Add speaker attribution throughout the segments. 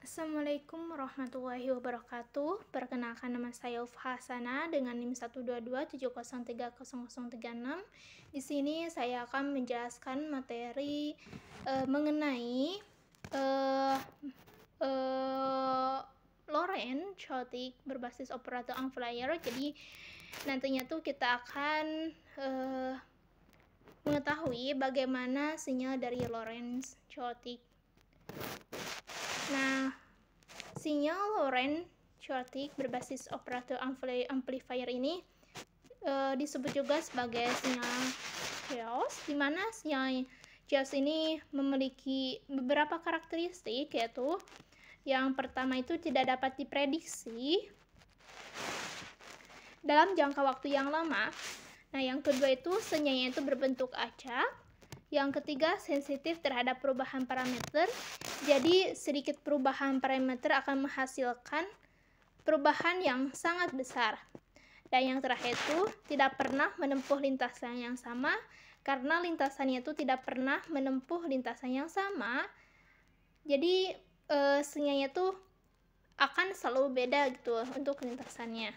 Speaker 1: Assalamualaikum warahmatullahi wabarakatuh. Perkenalkan, nama saya Ulfa Hasana dengan NIM 122703036. Di sini saya akan menjelaskan materi mengenai Lorentz chaotic berbasis operator amplifier. Jadi nantinya tuh kita akan mengetahui bagaimana sinyal dari Lorentz chaotic. Nah, sinyal Lorentz chaotic berbasis operator amplifier ini disebut juga sebagai sinyal chaos, di mana sinyal chaos ini memiliki beberapa karakteristik, yaitu yang pertama itu tidak dapat diprediksi dalam jangka waktu yang lama. Nah, yang kedua itu sinyalnya itu berbentuk acak. Yang ketiga, sensitif terhadap perubahan parameter. Jadi, sedikit perubahan parameter akan menghasilkan perubahan yang sangat besar. Dan yang terakhir itu tidak pernah menempuh lintasan yang sama, karena lintasannya itu tidak pernah menempuh lintasan yang sama. Jadi, sinyalnya itu akan selalu beda gitu untuk lintasannya.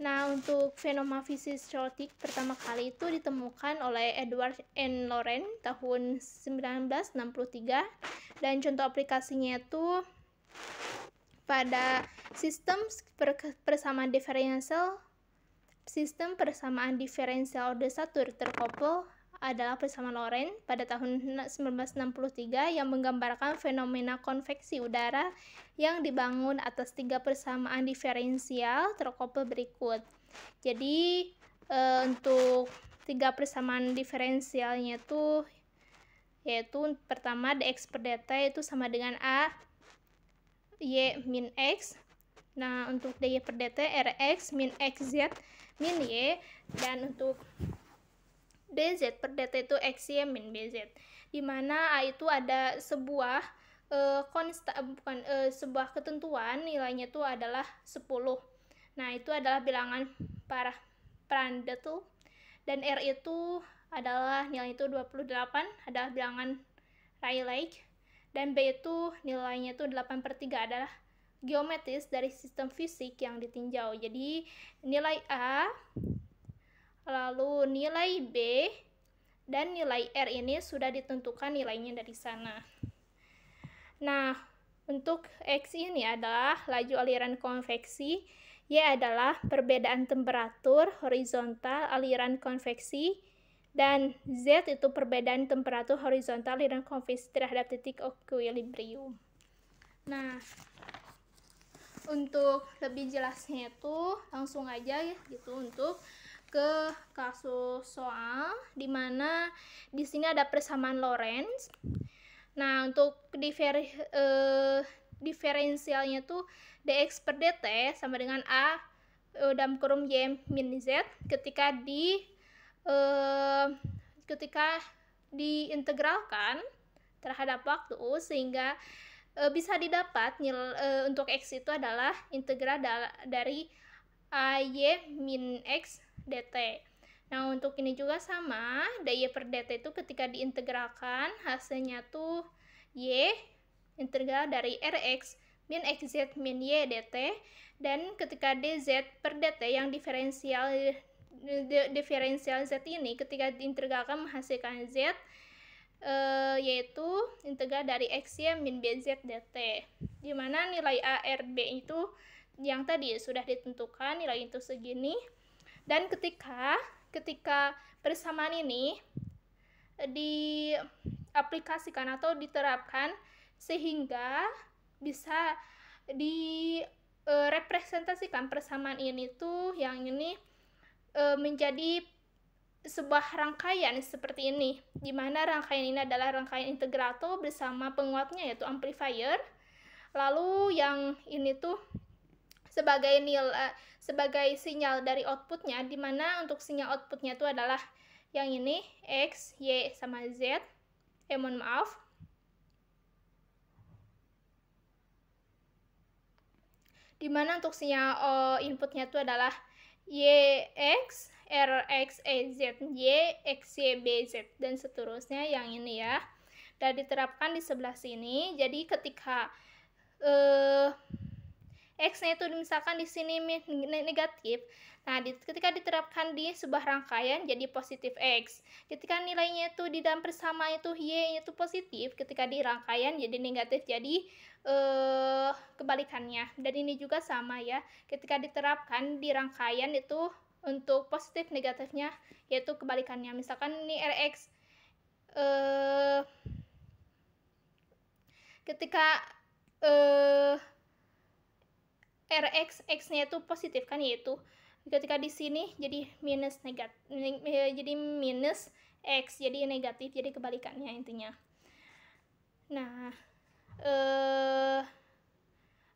Speaker 1: Nah, untuk fenomena fisis chaotic pertama kali itu ditemukan oleh Edward N. Lorentz tahun 1963, dan contoh aplikasinya itu pada sistem persamaan diferensial. Sistem persamaan diferensial order 1 terkouple adalah persamaan Lorentz pada tahun 1963 yang menggambarkan fenomena konveksi udara yang dibangun atas 3 persamaan diferensial terkouple berikut. Jadi untuk 3 persamaan diferensialnya itu yaitu pertama dx per dt itu sama dengan a y min x. Nah, untuk dy per dt rx min xz min y, dan untuk dz per dt itu xy min bz, di mana a itu ada sebuah sebuah ketentuan, nilainya itu adalah 10. Nah, itu adalah bilangan Prandtl, dan r itu adalah nilainya itu 28, adalah bilangan Rayleigh, dan b itu nilainya itu 8/3, adalah geometris dari sistem fisik yang ditinjau. Jadi nilai A, lalu nilai B, dan nilai R ini sudah ditentukan nilainya dari sana. Nah, untuk X ini adalah laju aliran konveksi, Y adalah perbedaan temperatur horizontal aliran konveksi, dan Z itu perbedaan temperatur horizontal aliran konveksi terhadap titik equilibrium. Nah, untuk lebih jelasnya itu langsung aja ya gitu untuk ke kasus soal di mana di sini ada persamaan Lorentz. Nah, untuk diferensialnya tuh dx per dt sama dengan a dalam kurung y min z ketika diintegralkan terhadap waktu, sehingga bisa didapat untuk x itu adalah integral dari ay min x dt. Nah, untuk ini juga sama, dy per dt itu ketika diintegralkan hasilnya tuh y integral dari rx min xz min y dt, dan ketika dz per dt yang diferensial z ini ketika diintegralkan menghasilkan z, yaitu integral dari xy min bz dt, di mana nilai a, r, b itu yang tadi sudah ditentukan nilai itu segini. Dan ketika persamaan ini diaplikasikan atau diterapkan sehingga bisa direpresentasikan persamaan ini tuh yang ini menjadi sebuah rangkaian seperti ini, di mana rangkaian ini adalah rangkaian integrator bersama penguatnya yaitu amplifier. Lalu yang ini tuh sebagai sinyal dari outputnya, di mana untuk sinyal outputnya itu adalah yang ini x, y sama z. Mohon maaf. Di mana untuk sinyal inputnya itu adalah yx, rx, ez, y, xy, bz, dan seterusnya yang ini ya. Dan diterapkan di sebelah sini. Jadi ketika X-nya itu misalkan di sini negatif. Nah, ketika diterapkan di sebuah rangkaian jadi positif X. Ketika nilainya itu di dalam persamaan itu Y-nya itu positif, ketika di rangkaian jadi negatif, jadi kebalikannya. Dan ini juga sama ya, ketika diterapkan di rangkaian itu untuk positif negatifnya yaitu kebalikannya. Misalkan ini Rx ketika Rx X-nya itu positif kan, yaitu ketika di sini jadi minus negatif, jadi minus X jadi negatif, jadi kebalikannya intinya. Nah,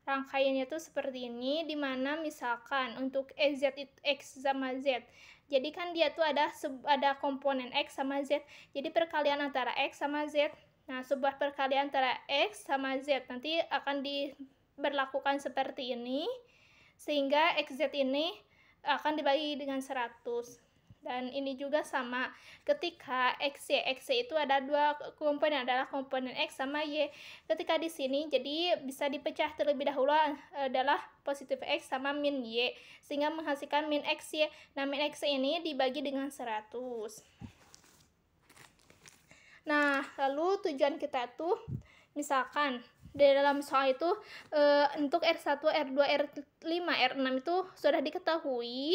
Speaker 1: rangkaiannya tuh seperti ini, dimana misalkan untuk X sama Z, jadi kan dia tuh ada komponen X sama Z, jadi perkalian antara X sama Z. Nah, sebuah perkalian antara X sama Z nanti akan diberlakukan seperti ini, sehingga XZ ini akan dibagi dengan 100. Dan ini juga sama, ketika XY itu ada dua komponen, adalah komponen X sama Y. Ketika di sini jadi bisa dipecah terlebih dahulu adalah positif X sama min Y, sehingga menghasilkan min XY. Nah, min XY ini dibagi dengan 100. Nah, lalu tujuan kita tuh misalkan di dalam soal itu untuk R1, R2, R5, R6 itu sudah diketahui,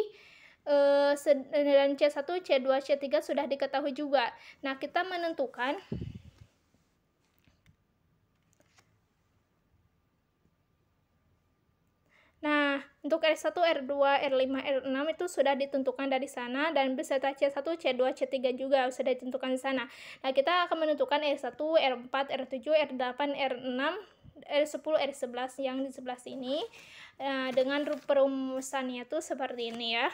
Speaker 1: dan C1, C2, C3 sudah diketahui juga. Nah, kita menentukan untuk R1, R2, R5, R6 itu sudah ditentukan dari sana, dan beserta C1, C2, C3 juga sudah ditentukan di sana. Nah, kita akan menentukan R1, R4, R7, R8, R6, R10, R11 yang di sebelah sini. Dengan perumusannya itu seperti ini ya.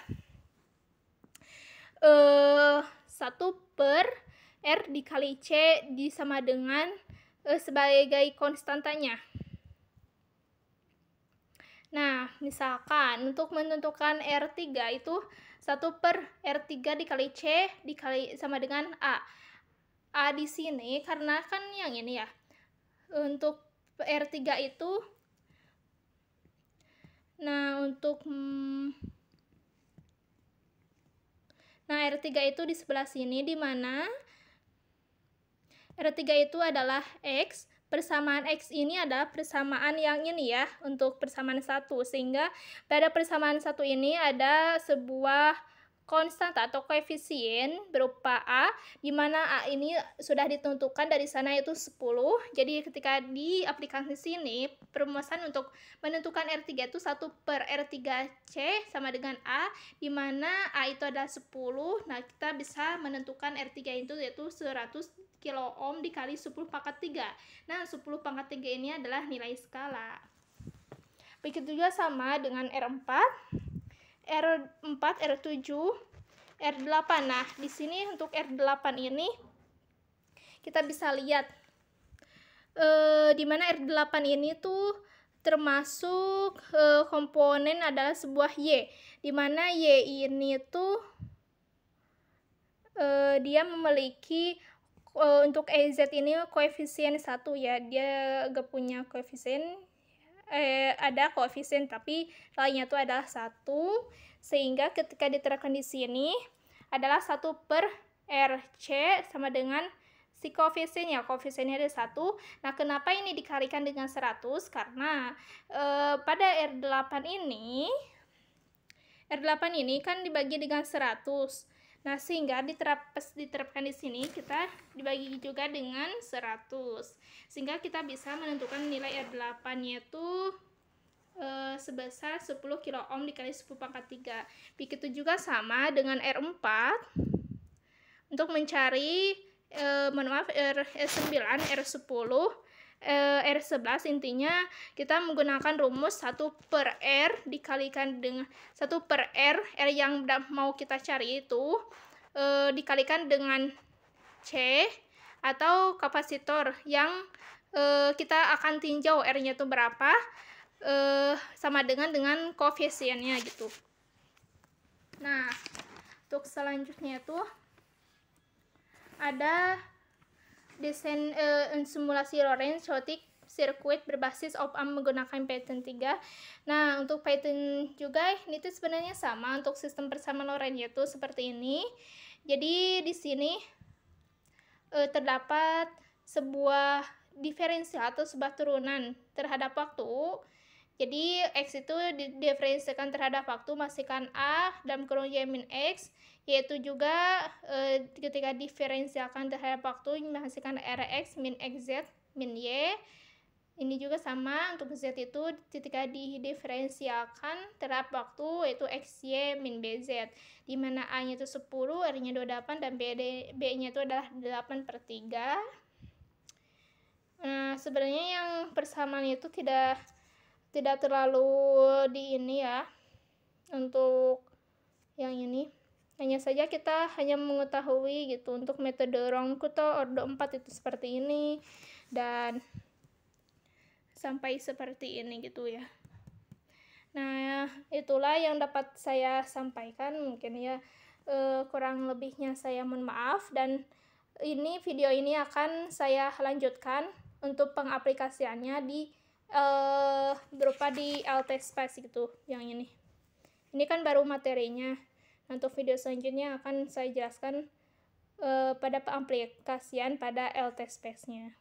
Speaker 1: 1 per R dikali C sama dengan sebagai konstantanya. Nah, misalkan untuk menentukan R3 itu 1 per R3 dikali C dikali sama dengan A. A di sini karena kan yang ini ya. Untuk R3 itu, nah untuk R3 itu di sebelah sini, di mana R3 itu adalah X. Persamaan X ini adalah persamaan yang ini ya, untuk persamaan 1, sehingga pada persamaan 1 ini ada sebuah konstanta atau koefisien berupa A, di mana A ini sudah ditentukan dari sana yaitu 10. Jadi ketika diaplikasi sini, perumusan untuk menentukan R3 itu 1 per R3C sama dengan A, di mana A itu adalah 10. Nah, kita bisa menentukan R3 itu yaitu 100 kilo ohm dikali 10 pangkat 3. Nah, 10 pangkat 3 ini adalah nilai skala. Begitu juga sama dengan R4, R4, R7, R8. Nah, di sini untuk R8 ini kita bisa lihat di mana R8 ini tuh termasuk komponen adalah sebuah Y, di mana Y ini tuh dia memiliki untuk EZ ini koefisien 1 ya, dia gak punya koefisien, ada koefisien tapi lainnya itu adalah 1, sehingga ketika diterapkan di sini adalah 1 per RC sama dengan si koefisiennya, koefisiennya ada 1. Nah, kenapa ini dikalikan dengan 100? Karena pada R8 ini kan dibagi dengan 100. Nah, sehingga diterapkan di sini kita dibagi juga dengan 100. Sehingga kita bisa menentukan nilai R8-nya itu sebesar 10 kilo ohm dikali 10 pangkat 3. Begitu juga sama dengan R4. Untuk mencari R9, R10, R11, intinya kita menggunakan rumus 1 per R dikalikan dengan 1 per R yang mau kita cari itu dikalikan dengan C atau kapasitor yang kita akan tinjau R-nya itu berapa, sama dengan koefisiennya gitu. Nah, untuk selanjutnya itu ada desain simulasi Lorentz sirkuit berbasis op-amp menggunakan Python 3. Nah, untuk Python juga ini tuh sebenarnya sama untuk sistem persamaan Lorentz yaitu seperti ini. Jadi di sini terdapat sebuah diferensial atau sebuah turunan terhadap waktu. Jadi X itu didiferensialkan terhadap waktu masihkan A dalam kurung Y min X, yaitu juga ketika diferensialkan terhadap waktu menghasilkan Rx min XZ min Y. Ini juga sama untuk Z itu ketika didiferensialkan terhadap waktu yaitu XY min BZ, di mana A-nya itu 10, R-nya 28, dan B-nya itu adalah 8/3. Nah, sebenarnya yang persamaan itu tidak terlalu di ini ya untuk yang ini, hanya saja kita hanya mengetahui gitu untuk metode Roncourt ordo 4 itu seperti ini dan sampai seperti ini gitu ya. Nah, itulah yang dapat saya sampaikan, mungkin ya kurang lebihnya saya mohon maaf, dan ini video ini akan saya lanjutkan untuk pengaplikasiannya di berupa di LTSpace gitu yang ini kan baru materinya. Untuk video selanjutnya akan saya jelaskan pada pengaplikasian pada LTSpace nya.